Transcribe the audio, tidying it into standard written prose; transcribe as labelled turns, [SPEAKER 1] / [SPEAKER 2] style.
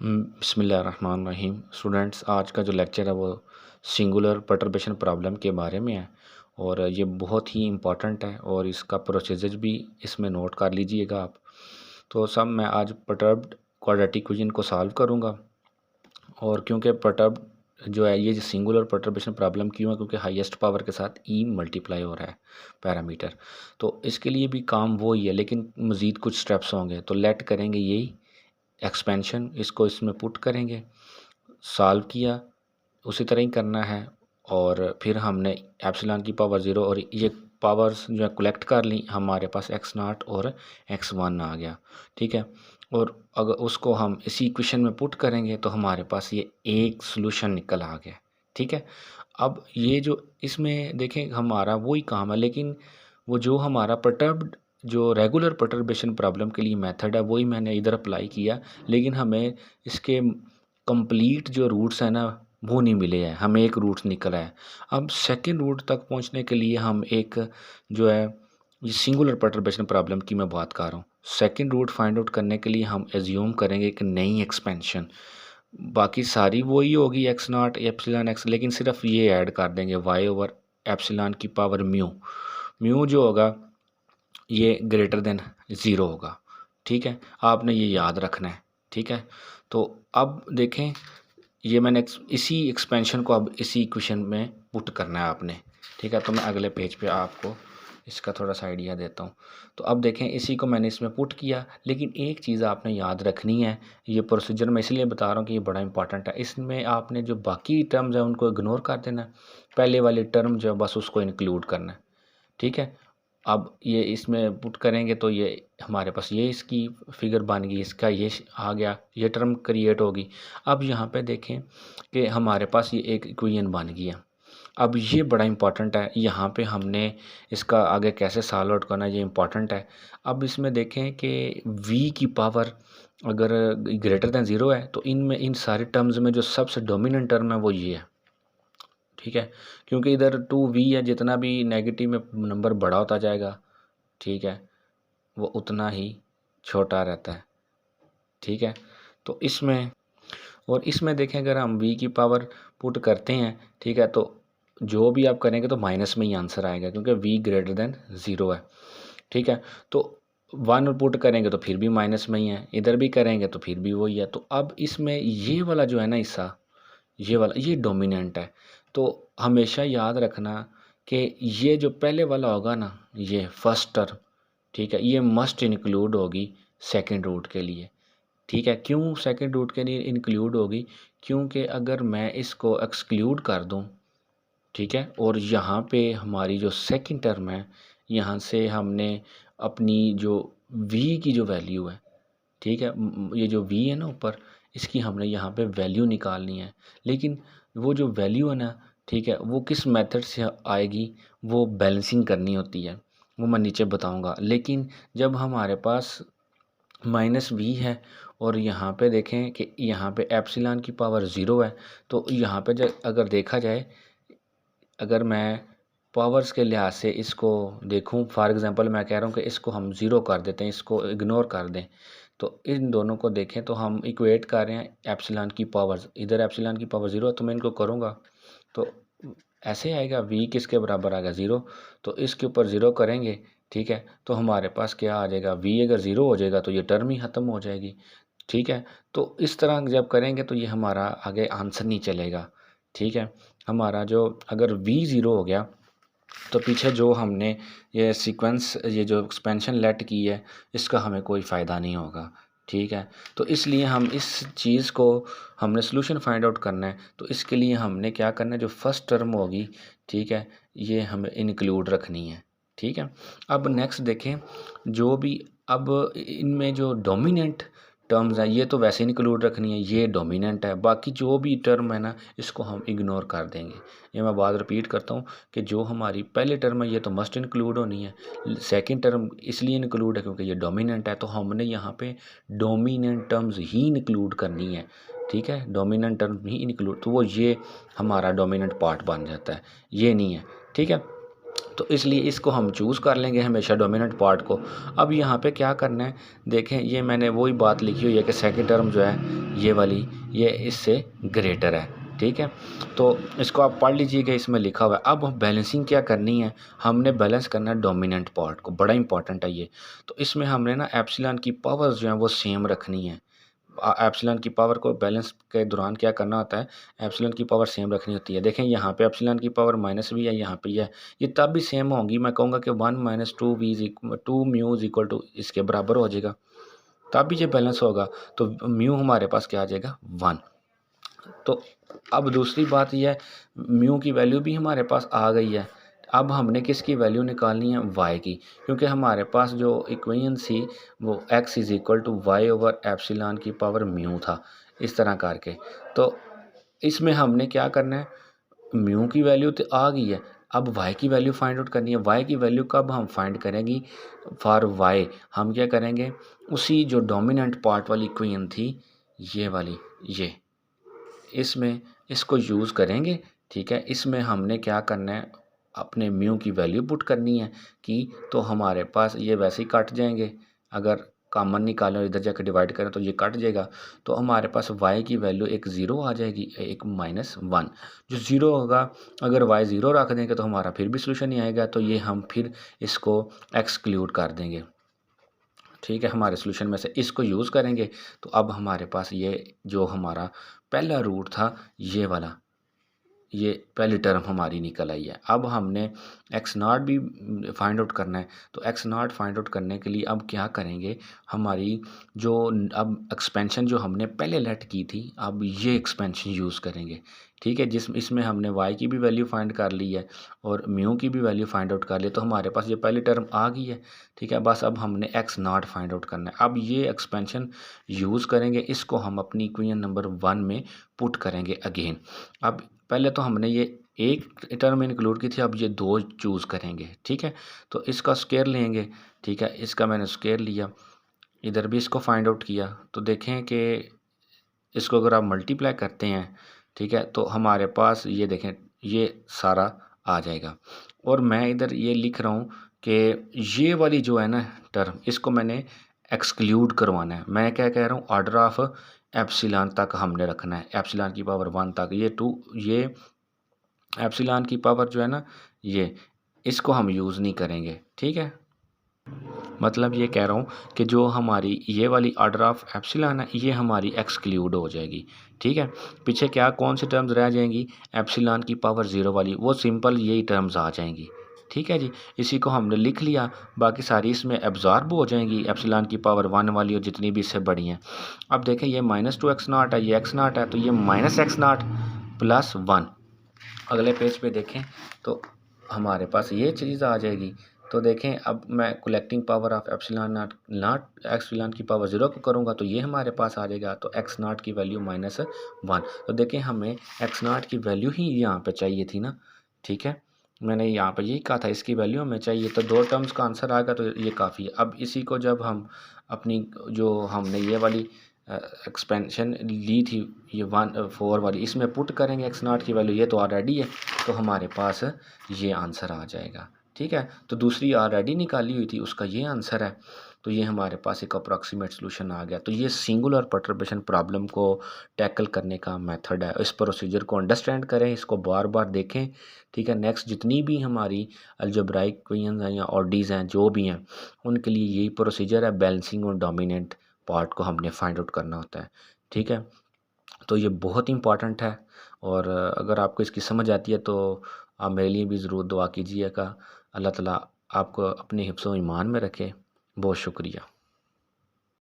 [SPEAKER 1] बिस्मिल्लाहिर्रहमानिर्रहीम। स्टूडेंट्स, आज का जो लेक्चर है वो सिंगुलर परटर्बेशन प्रॉब्लम के बारे में है और ये बहुत ही इम्पॉर्टेंट है और इसका प्रोसीजर भी इसमें नोट कर लीजिएगा आप। तो सब मैं आज परटर्ब्ड क्वाड्रेटिक इक्वेशन को सॉल्व करूँगा। और क्योंकि परटर्ब्ड जो है ये सिंगुलर परटर्बेशन प्रॉब्लम क्यों है, क्योंकि हाईएस्ट पावर के साथ ई मल्टीप्लाई हो रहा है पैरामीटर। तो इसके लिए भी काम वो ही है, लेकिन मज़ीद कुछ स्टेप्स होंगे। तो लेट करेंगे यही एक्सपेंशन, इसको इसमें पुट करेंगे, सॉल्व किया, उसी तरह ही करना है। और फिर हमने एप्सिलॉन की पावर 0 और ये पावर्स जो है कलेक्ट कर ली, हमारे पास x0 और x1 आ गया। ठीक है, और अगर उसको हम इसी इक्वेशन में पुट करेंगे तो हमारे पास ये एक सोल्यूशन निकल आ गया। ठीक है, अब ये जो इसमें देखें हमारा वही काम है, लेकिन वो जो हमारा परटर्ब्ड जो रेगुलर परटर्बेशन प्रॉब्लम के लिए मेथड है वही मैंने इधर अप्लाई किया, लेकिन हमें इसके कंप्लीट जो रूट्स हैं ना वो नहीं मिले हैं, हमें एक रूट निकला है। अब सेकंड रूट तक पहुंचने के लिए हम एक जो है ये सिंगुलर परटर्बेशन प्रॉब्लम की मैं बात कर रहा हूँ। सेकंड रूट फाइंड आउट करने के लिए हम एज्यूम करेंगे कि नई एक्सपेंशन, बाकी सारी वही होगी x0 एप्सिलॉन x, लेकिन सिर्फ ये ऐड कर देंगे y ओवर एप्सिलॉन की पावर म्यू। म्यू जो होगा ये ग्रेटर देन 0 होगा। ठीक है, आपने ये याद रखना है। ठीक है, तो अब देखें ये मैंने इसी एक्सपेंशन को अब इसी इक्वेशन में पुट करना है आपने। ठीक है, तो मैं अगले पेज पे आपको इसका थोड़ा सा आइडिया देता हूँ। तो अब देखें इसी को मैंने इसमें पुट किया, लेकिन एक चीज़ आपने याद रखनी है, ये प्रोसीजर मैं इसलिए बता रहा हूँ कि ये बड़ा इंपॉर्टेंट है। इसमें आपने जो बाकी टर्म्स हैं उनको इग्नोर कर देना है, पहले वाली टर्म जो बस उसको इंक्लूड करना है। ठीक है, अब ये इसमें पुट करेंगे तो ये हमारे पास ये इसकी फिगर बन गई, इसका ये आ गया, ये टर्म क्रिएट होगी। अब यहाँ पे देखें कि हमारे पास ये एक इक्वेशन बन गया। अब ये बड़ा इंपॉर्टेंट है, यहाँ पे हमने इसका आगे कैसे सॉल्व आउट करना है ये इंपॉर्टेंट है। अब इसमें देखें कि v की पावर अगर ग्रेटर दैन 0 है तो इनमें इन सारे टर्म्स में जो सबसे डोमिनेंट टर्म है वो ये है। ठीक है, क्योंकि इधर 2v है, जितना भी नेगेटिव में नंबर बड़ा होता जाएगा, ठीक है, वो उतना ही छोटा रहता है। ठीक है, तो इसमें और इसमें देखें अगर हम v की पावर पुट करते हैं, ठीक है, तो जो भी आप करेंगे तो माइनस में ही आंसर आएगा, क्योंकि v ग्रेटर देन 0 है। ठीक है, तो 1 पुट करेंगे तो फिर भी माइनस में ही है, इधर भी करेंगे तो फिर भी वही है। तो अब इसमें ये वाला जो है ना हिस्सा, ये वाला ये डोमिनेंट है। तो हमेशा याद रखना कि ये जो पहले वाला होगा ना, ये फर्स्ट टर्म, ठीक है, ये मस्ट इंक्लूड होगी सेकंड रूट के लिए। ठीक है, क्यों सेकंड रूट के लिए इंक्लूड होगी, क्योंकि अगर मैं इसको एक्सक्लूड कर दूं, ठीक है, और यहाँ पे हमारी जो सेकंड टर्म है, यहाँ से हमने अपनी जो v की जो वैल्यू है, ठीक है, ये जो v है ना ऊपर, इसकी हमने यहाँ पे वैल्यू निकालनी है। लेकिन वो जो वैल्यू है ना, ठीक है, वो किस मेथड से आएगी, वो बैलेंसिंग करनी होती है, वो मैं नीचे बताऊंगा। लेकिन जब हमारे पास -v है और यहाँ पे देखें कि यहाँ पे एप्सिलॉन की पावर 0 है, तो यहाँ पे जब अगर देखा जाए, अगर मैं पावर्स के लिहाज से इसको देखूं, फॉर एग्जांपल मैं कह रहा हूँ कि इसको हम 0 कर देते हैं, इसको इग्नोर कर दें, तो इन दोनों को देखें तो हम इक्वेट कर रहे हैं एप्सिलॉन की पावर्स। इधर एप्सिलॉन की पावर 0 है तो मैं इनको करूँगा तो ऐसे आएगा, v किसके बराबर आएगा 0, तो इसके ऊपर 0 करेंगे। ठीक है, तो हमारे पास क्या आ जाएगा, v अगर 0 हो जाएगा तो ये टर्म ही ख़त्म हो जाएगी। ठीक है, तो इस तरह जब करेंगे तो ये हमारा आगे आंसर नहीं चलेगा। ठीक है, हमारा जो अगर v 0 हो गया तो पीछे जो हमने ये सीक्वेंस, ये जो एक्सपेंशन लेट की है, इसका हमें कोई फ़ायदा नहीं होगा। ठीक है, तो इसलिए हम इस चीज़ को हमने सोल्यूशन फाइंड आउट करना है, तो इसके लिए हमने क्या करना है, जो फर्स्ट टर्म होगी, ठीक है, ये हमें इंक्लूड रखनी है। ठीक है, अब नेक्स्ट देखें, जो भी अब इनमें जो डोमिनेंट टर्म्स हैं ये तो वैसे इंक्लूड रखनी है, ये डोमिनेंट है, बाकी जो भी टर्म है ना इसको हम इग्नोर कर देंगे। ये मैं बात रिपीट करता हूँ कि जो हमारी पहले टर्म है ये तो मस्ट इंक्लूड होनी है, सेकंड टर्म इसलिए इंक्लूड है क्योंकि ये डोमिनेंट है, तो हमने यहाँ पे डोमिनेंट टर्म्स ही इंक्लूड करनी है। ठीक है, डोमिनेंट टर्म ही इंक्लूड, तो वो ये हमारा डोमिनेंट पार्ट बन जाता है, ये नहीं है। ठीक है, तो इसलिए इसको हम चूज़ कर लेंगे हमेशा डोमिनेंट पार्ट को। अब यहाँ पे क्या करना है, देखें ये मैंने वही बात लिखी हुई है कि सेकंड टर्म जो है ये वाली, ये इससे ग्रेटर है, ठीक है। तो इसको आप पढ़ लीजिएगा, इसमें लिखा हुआ है। अब बैलेंसिंग क्या करनी है, हमने बैलेंस करना है डोमिनेंट पार्ट को, बड़ा इंपॉर्टेंट है ये। तो इसमें हमने ना एप्सिलॉन की पावर्स जो हैं वो सेम रखनी है। एप्सिलॉन की पावर को बैलेंस के दौरान क्या करना होता है, एप्सिलॉन की पावर सेम रखनी होती है। देखें यहाँ पे एप्सिलॉन की पावर माइनस भी है, यहाँ पे है, ये तब भी सेम होंगी। मैं कहूँगा कि 1 minus 2 v to mu is equal to इसके बराबर हो जाएगा, तब भी ये बैलेंस होगा। तो म्यू हमारे पास क्या आ जाएगा, 1। तो अब दूसरी बात यह है, म्यू की वैल्यू भी हमारे पास आ गई है। अब हमने किसकी वैल्यू निकालनी है, y की, क्योंकि हमारे पास जो इक्वेशन थी वो x is equal to y over epsilon की पावर म्यू था, इस तरह करके। तो इसमें हमने क्या करना है, म्यू की वैल्यू तो आ गई है, अब y की वैल्यू फाइंड आउट करनी है। y की वैल्यू कब हम फाइंड करेंगे, फॉर y हम क्या करेंगे, उसी जो डोमिनेंट पार्ट वाली इक्वेशन थी, ये वाली, ये इसमें इसको यूज़ करेंगे, ठीक है। इसमें हमने क्या करना है, अपने म्यू की वैल्यू पुट करनी है कि, तो हमारे पास ये वैसे ही कट जाएंगे, अगर कॉमन निकालें और इधर जाकर डिवाइड करें तो ये कट जाएगा। तो हमारे पास y की वैल्यू एक ज़ीरो आ जाएगी, एक -1 जो ज़ीरो होगा। अगर y ज़ीरो रख देंगे तो हमारा फिर भी सोल्यूशन नहीं आएगा, तो ये हम फिर इसको एक्सक्लूड कर देंगे, ठीक है। हमारे सोल्यूशन में से इसको यूज़ करेंगे। तो अब हमारे पास ये जो हमारा पहला रूट था, ये वाला, ये पहली टर्म हमारी निकल आई है। अब हमने एक्स नॉट भी फाइंड आउट करना है। तो एक्स नॉट फाइंड आउट करने के लिए अब क्या करेंगे, हमारी जो अब एक्सपेंशन जो हमने पहले लेट की थी, अब ये एक्सपेंशन यूज़ करेंगे, ठीक है। इसमें हमने वाई की भी वैल्यू फाइंड कर ली है और म्यू की भी वैल्यू फाइंड आउट कर ली, तो हमारे पास ये पहली टर्म आ गई है, ठीक है। बस अब हमने एक्स नॉट फाइंड आउट करना है। अब ये एक्सपेंशन यूज़ करेंगे, इसको हम अपनी इक्वेशन नंबर 1 में पुट करेंगे अगेन। अब पहले तो हमने ये एक टर्म इंक्लूड की थी, अब ये 2 चूज़ करेंगे, ठीक है। तो इसका स्क्वायर लेंगे, ठीक है, इसका मैंने स्क्वायर लिया, इधर भी इसको फाइंड आउट किया। तो देखें कि इसको अगर आप मल्टीप्लाई करते हैं, ठीक है, तो हमारे पास ये देखें, ये सारा आ जाएगा। और मैं इधर ये लिख रहा हूँ कि ये वाली जो है ना टर्म, इसको मैंने एक्सक्लूड करवाना है। मैं क्या कह रहा हूँ, ऑर्डर ऑफ एप्सिलॉन तक हमने रखना है, एप्सिलॉन की पावर 1 तक। ये एप्सिलॉन की पावर जो है ना, ये इसको हम यूज़ नहीं करेंगे, ठीक है। मतलब ये कह रहा हूँ कि जो हमारी ये वाली ऑर्डर ऑफ एप्सिलॉन है, ये हमारी एक्सक्लूड हो जाएगी, ठीक है। पीछे क्या कौन सी टर्म्स रह जाएंगी, एप्सिलॉन की पावर 0 वाली, वो सिंपल यही टर्म्स आ जाएंगी, ठीक है जी। इसी को हमने लिख लिया, बाकी सारी इसमें एब्जॉर्ब हो जाएंगी, एप्सिलॉन की पावर 1 वाली और जितनी भी इससे बड़ी हैं। अब देखें ये -2x0 है, ये x0 है, तो ये -x0 + 1। अगले पेज पे देखें तो हमारे पास ये चीज़ आ जाएगी। तो देखें, अब मैं collecting power of epsilon not epsilon की पावर 0 को करूँगा तो ये हमारे पास आ जाएगा, तो x0 की वैल्यू -1। तो देखें हमें x0 की वैल्यू ही यहाँ पे चाहिए थी ना, ठीक है। मैंने यहाँ पे यही कहा था, इसकी वैल्यू हमें चाहिए, तो 2 टर्म्स का आंसर आएगा, तो ये काफ़ी है। अब इसी को जब हम अपनी जो हमने ये वाली एक्सपेंशन ली थी, ये 4 वाली, इसमें पुट करेंगे x0 की वैल्यू, ये तो ऑलरेडी है, तो हमारे पास ये आंसर आ जाएगा, ठीक है। तो दूसरी ऑलरेडी निकाली हुई थी, उसका ये आंसर है। तो ये हमारे पास एक अप्रॉक्सीमेट सॉल्यूशन आ गया। तो ये सिंगुलर परटर्बेशन प्रॉब्लम को टैकल करने का मेथड है। इस प्रोसीजर को अंडरस्टैंड करें, इसको बार बार देखें, ठीक है। नेक्स्ट जितनी भी हमारी अलजेब्राइक इक्वेशंस हैं या ऑडीज़ हैं जो भी हैं, उनके लिए यही प्रोसीजर है, बैलेंसिंग और डोमिनेंट पार्ट को हमने फाइंड आउट करना होता है, ठीक है। तो ये बहुत इंपॉर्टेंट है, और अगर आपको इसकी समझ आती है तो आप मेरे लिए भी ज़रूर दुआ कीजिएगा। अल्लाह ताला आपको अपने हिफ्ज़ व ईमान में रखे। बहुत शुक्रिया।